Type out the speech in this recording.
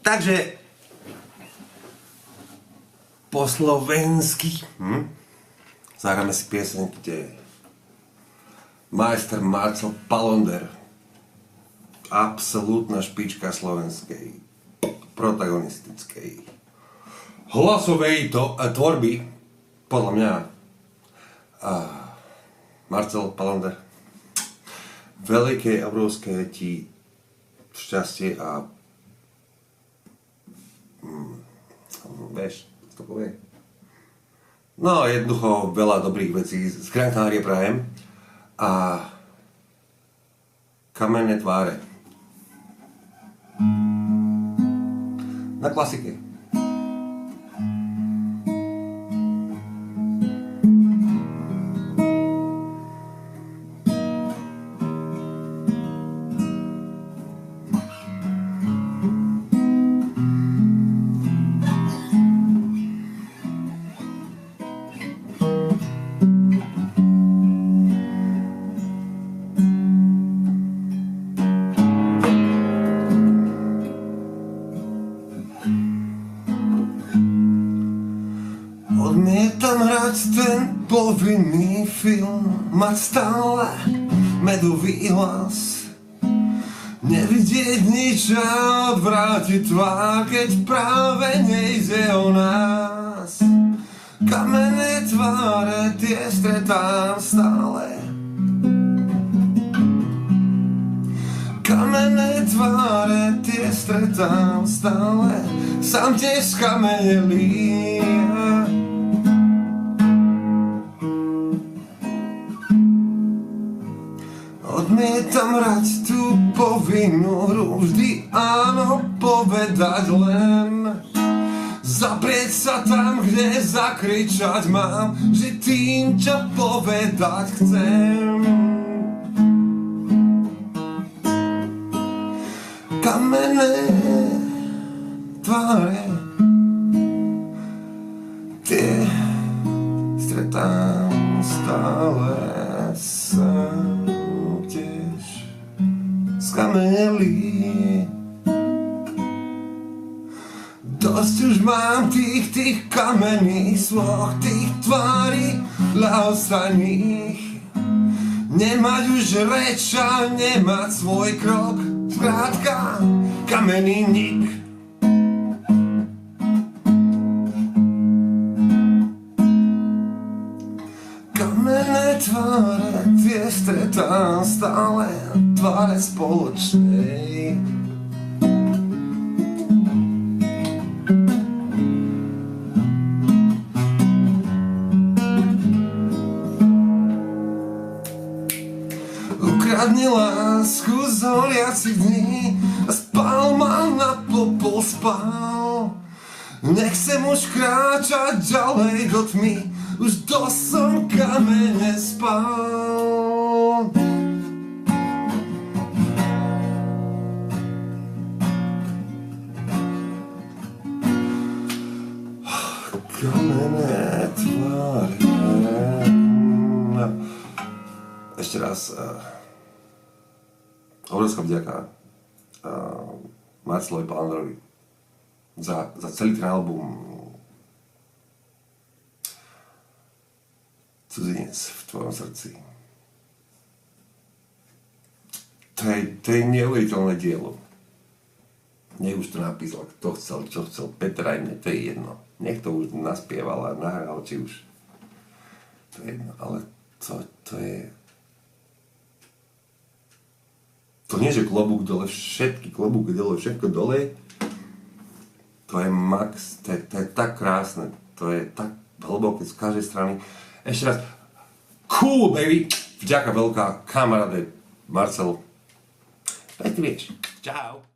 Takže po slovensky zahráme si pieseň, kde majster Marcel Palonder, absolútna špička slovenskej protagonistickej hlasovej tvorby, podľa mňa Marcel Palonder, veľké, obrovské ti šťastie a vieš, to povie. No, jednoducho veľa dobrých vecí z Gran Canaria prajem a kamenné tváre. Na klasike. Odmietam hrať ten povinný film, mať stále medový hlas, nevidieť nič a odvrátiť tvár, keď práve nejde o nás. Kamenné tváre, tie stretám stále. Kamenné tváre, tie stretám stále. Sám tiež skamenelý. Odmietam hrať tú povinnú hru, vždy áno povedať len. Zaprieť sa tam, kde zakričať mám, že tým, čo povedať chcem. Kamenné tváre, tie stretám stále. Sám tiež skamenelý. Dosť už mám tých kamenných sloh, tých tvári ľahostajných. Nemať už reč a nemať svoj krok, skrátka kamenný nik. Kamenné tváre, tie stretám stále, tváre spoločnej. Ukradni lásku z horiacich dní a spál ma na popol spál. Nechcem už kráčať ďalej do tmy, už dosť som kamene spál. Kamenné tváre. Ešte raz obrovská vďaka Marcelovi Palanderovi za celý ten album Cudzinec v tvojom srdci. To je neuveriteľné dielo. Nech už to napísal, kto chcel, čo chcel, Peter aj mne, to je jedno. Nech to už naspieval a nahral, či už. To je jedno, ale to je... To nie, že klobúk dole, všetky klobúky dole, všetko dole. To je max, to je tak krásne, to je tak hlboké z každej strany. Ešte raz, cool baby, vďaka veľká, kamaráde Marcel. Veď ty vieš. Čau.